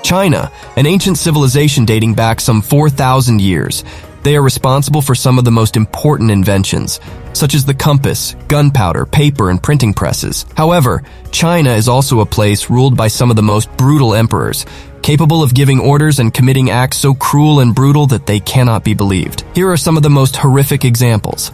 China, an ancient civilization dating back some 4,000 years. They are responsible for some of the most important inventions, such as the compass, gunpowder, paper, and printing presses. However, China is also a place ruled by some of the most brutal emperors, capable of giving orders and committing acts so cruel and brutal that they cannot be believed. Here are some of the most horrific examples.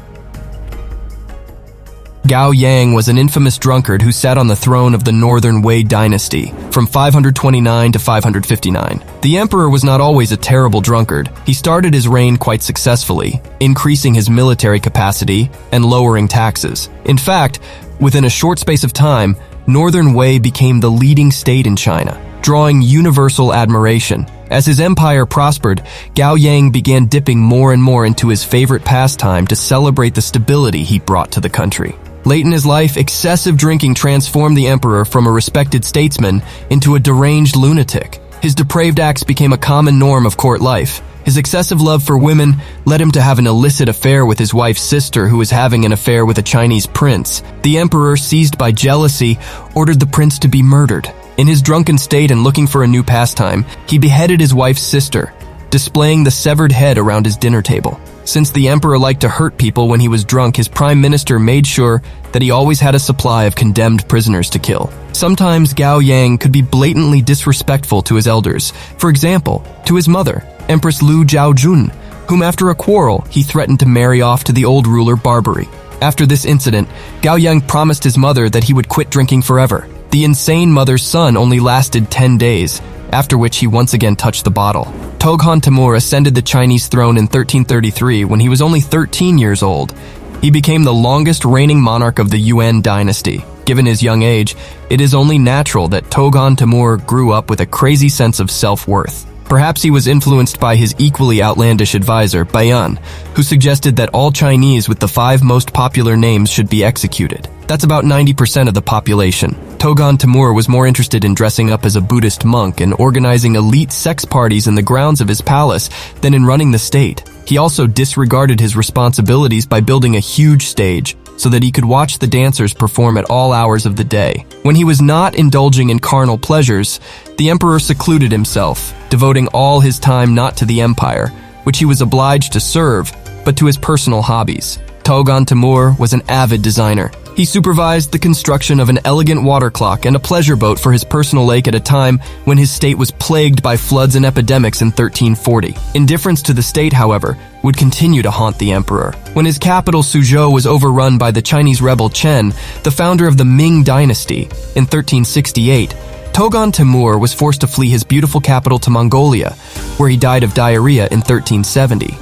Gao Yang was an infamous drunkard who sat on the throne of the Northern Wei dynasty from 529 to 559. The emperor was not always a terrible drunkard. He started his reign quite successfully, increasing his military capacity and lowering taxes. In fact, within a short space of time, Northern Wei became the leading state in China, drawing universal admiration. As his empire prospered, Gao Yang began dipping more and more into his favorite pastime to celebrate the stability he brought to the country. Late in his life, excessive drinking transformed the emperor from a respected statesman into a deranged lunatic. His depraved acts became a common norm of court life. His excessive love for women led him to have an illicit affair with his wife's sister, who was having an affair with a Chinese prince. The emperor, seized by jealousy, ordered the prince to be murdered. In his drunken state and looking for a new pastime, he beheaded his wife's sister, displaying the severed head around his dinner table. Since the emperor liked to hurt people when he was drunk, his prime minister made sure that he always had a supply of condemned prisoners to kill. Sometimes Gao Yang could be blatantly disrespectful to his elders. For example, to his mother, Empress Lu Zhaojun, whom after a quarrel, he threatened to marry off to the old ruler Barbary. After this incident, Gao Yang promised his mother that he would quit drinking forever. The insane mother's son only lasted 10 days, after which he once again touched the bottle. Toghon Temür ascended the Chinese throne in 1333 when he was only 13 years old. He became the longest reigning monarch of the Yuan dynasty. Given his young age, it is only natural that Toghon Temür grew up with a crazy sense of self-worth. Perhaps he was influenced by his equally outlandish advisor, Bayan, who suggested that all Chinese with the 5 most popular names should be executed. That's about 90% of the population. Toghon Temür was more interested in dressing up as a Buddhist monk and organizing elite sex parties in the grounds of his palace than in running the state. He also disregarded his responsibilities by building a huge stage so that he could watch the dancers perform at all hours of the day. When he was not indulging in carnal pleasures, the emperor secluded himself, devoting all his time not to the empire, which he was obliged to serve, but to his personal hobbies. Toghon Temür was an avid designer. He supervised the construction of an elegant water clock and a pleasure boat for his personal lake at a time when his state was plagued by floods and epidemics in 1340. Indifference to the state, however, would continue to haunt the emperor. When his capital Suzhou was overrun by the Chinese rebel Chen, the founder of the Ming dynasty, in 1368, Toghon Temür was forced to flee his beautiful capital to Mongolia, where he died of diarrhea in 1370.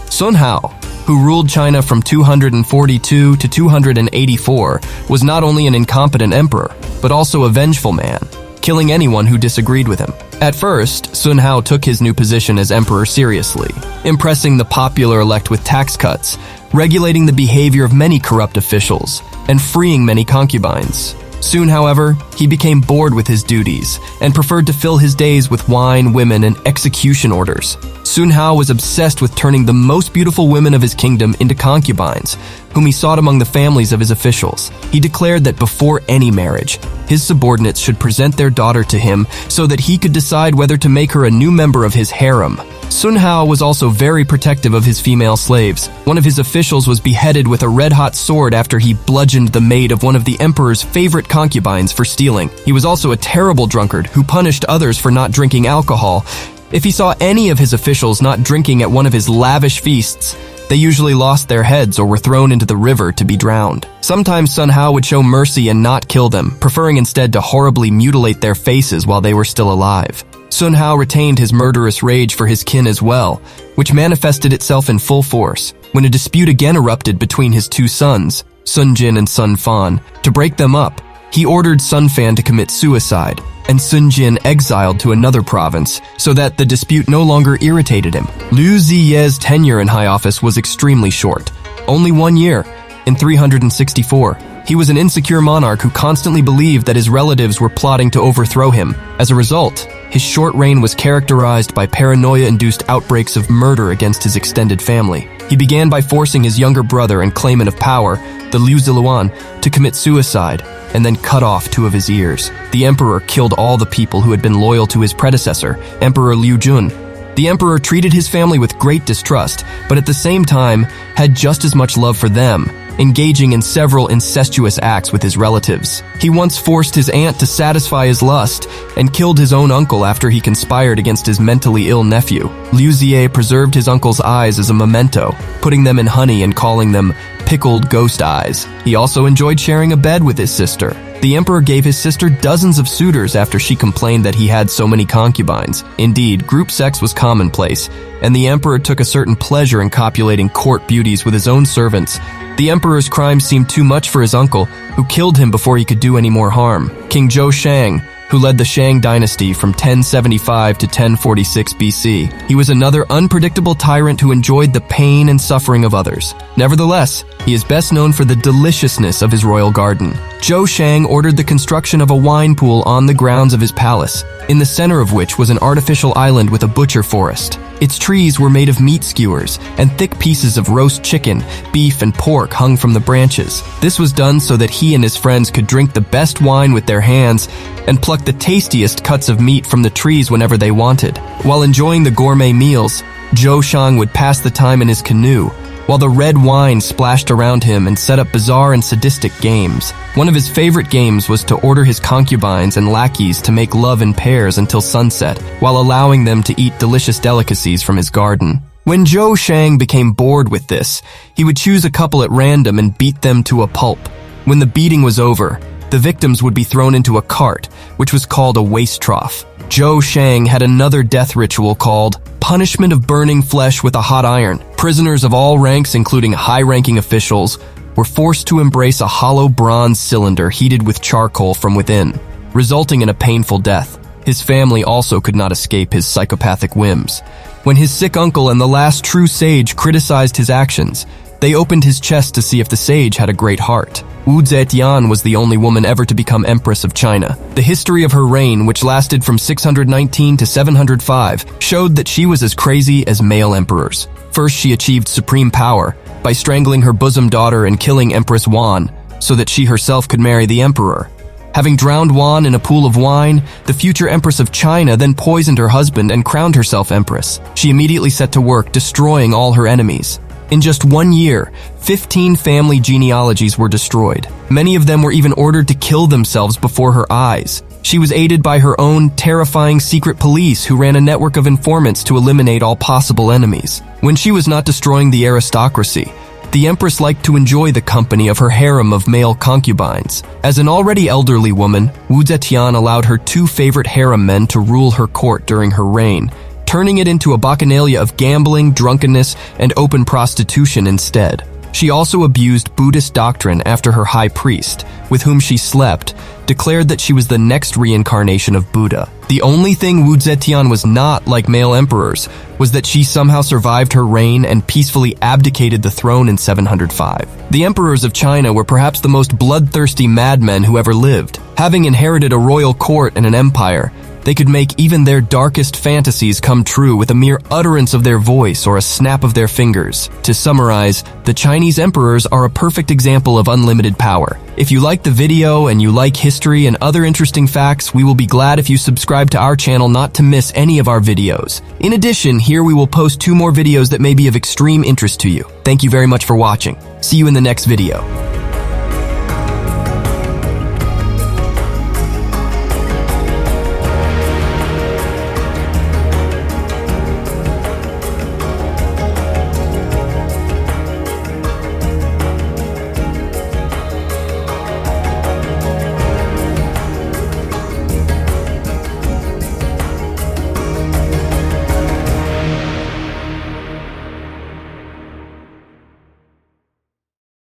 Sun Hao, who ruled China from 242 to 284, was not only an incompetent emperor, but also a vengeful man, killing anyone who disagreed with him. At first, Sun Hao took his new position as emperor seriously, impressing the popular elect with tax cuts, regulating the behavior of many corrupt officials, and freeing many concubines. Soon, however, he became bored with his duties and preferred to fill his days with wine, women, and execution orders. Sun Hao was obsessed with turning the most beautiful women of his kingdom into concubines, whom he sought among the families of his officials. He declared that before any marriage, his subordinates should present their daughter to him so that he could decide whether to make her a new member of his harem. Sun Hao was also very protective of his female slaves. One of his officials was beheaded with a red-hot sword after he bludgeoned the maid of one of the emperor's favorite concubines for stealing. He was also a terrible drunkard who punished others for not drinking alcohol. If he saw any of his officials not drinking at one of his lavish feasts, they usually lost their heads or were thrown into the river to be drowned. Sometimes Sun Hao would show mercy and not kill them, preferring instead to horribly mutilate their faces while they were still alive. Sun Hao retained his murderous rage for his kin as well, which manifested itself in full force when a dispute again erupted between his 2 sons, Sun Jin and Sun Fan. To break them up, he ordered Sun Fan to commit suicide, and Sun Jin exiled to another province so that the dispute no longer irritated him. Liu Ziye's tenure in high office was extremely short, only 1 year, in 364. He was an insecure monarch who constantly believed that his relatives were plotting to overthrow him. As a result, His short reign was characterized by paranoia-induced outbreaks of murder against his extended family. He began by forcing his younger brother and claimant of power, the Liu Ziluan, to commit suicide, and then cut off 2 of his ears. The emperor killed all the people who had been loyal to his predecessor, Emperor Liu Jun. The emperor treated his family with great distrust, but at the same time had just as much love for them, engaging in several incestuous acts with his relatives. He once forced his aunt to satisfy his lust and killed his own uncle after he conspired against his mentally ill nephew. Liu Xie preserved his uncle's eyes as a memento, putting them in honey and calling them pickled ghost eyes. He also enjoyed sharing a bed with his sister. The emperor gave his sister dozens of suitors after she complained that he had so many concubines. Indeed, group sex was commonplace, and the emperor took a certain pleasure in copulating court beauties with his own servants. The emperor's crimes seemed too much for his uncle, who killed him before he could do any more harm. King Zhou Shang, who led the Shang dynasty from 1075 to 1046 BC. He was another unpredictable tyrant who enjoyed the pain and suffering of others. Nevertheless, he is best known for the deliciousness of his royal garden. Zhou Shang ordered the construction of a wine pool on the grounds of his palace, in the center of which was an artificial island with a butcher forest. Its trees were made of meat skewers, and thick pieces of roast chicken, beef, and pork hung from the branches. This was done so that he and his friends could drink the best wine with their hands and pluck the tastiest cuts of meat from the trees whenever they wanted. While enjoying the gourmet meals, Zhou Shang would pass the time in his canoe, while the red wine splashed around him and set up bizarre and sadistic games. One of his favorite games was to order his concubines and lackeys to make love in pairs until sunset, while allowing them to eat delicious delicacies from his garden. When Zhou Shang became bored with this, he would choose a couple at random and beat them to a pulp. When the beating was over, the victims would be thrown into a cart, which was called a waste trough. Zhou Shang had another death ritual called punishment of burning flesh with a hot iron. Prisoners of all ranks, including high-ranking officials, were forced to embrace a hollow bronze cylinder heated with charcoal from within, resulting in a painful death. His family also could not escape his psychopathic whims. When his sick uncle and the last true sage criticized his actions, they opened his chest to see if the sage had a great heart. Wu Zetian was the only woman ever to become Empress of China. The history of her reign, which lasted from 619 to 705, showed that she was as crazy as male emperors. First, she achieved supreme power by strangling her bosom daughter and killing Empress Wan, so that she herself could marry the emperor. Having drowned Wan in a pool of wine, the future Empress of China then poisoned her husband and crowned herself Empress. She immediately set to work, destroying all her enemies. In just 1 year, 15 family genealogies were destroyed. Many of them were even ordered to kill themselves before her eyes. She was aided by her own terrifying secret police who ran a network of informants to eliminate all possible enemies. When she was not destroying the aristocracy, the empress liked to enjoy the company of her harem of male concubines. As an already elderly woman, Wu Zetian allowed her 2 favorite harem men to rule her court during her reign, turning it into a bacchanalia of gambling, drunkenness, and open prostitution instead. She also abused Buddhist doctrine after her high priest, with whom she slept, declared that she was the next reincarnation of Buddha. The only thing Wu Zetian was not like male emperors was that she somehow survived her reign and peacefully abdicated the throne in 705. The emperors of China were perhaps the most bloodthirsty madmen who ever lived. Having inherited a royal court and an empire, they could make even their darkest fantasies come true with a mere utterance of their voice or a snap of their fingers. To summarize, the Chinese emperors are a perfect example of unlimited power. If you like the video and you like history and other interesting facts, we will be glad if you subscribe to our channel not to miss any of our videos. In addition, here we will post 2 more videos that may be of extreme interest to you. Thank you very much for watching. See you in the next video.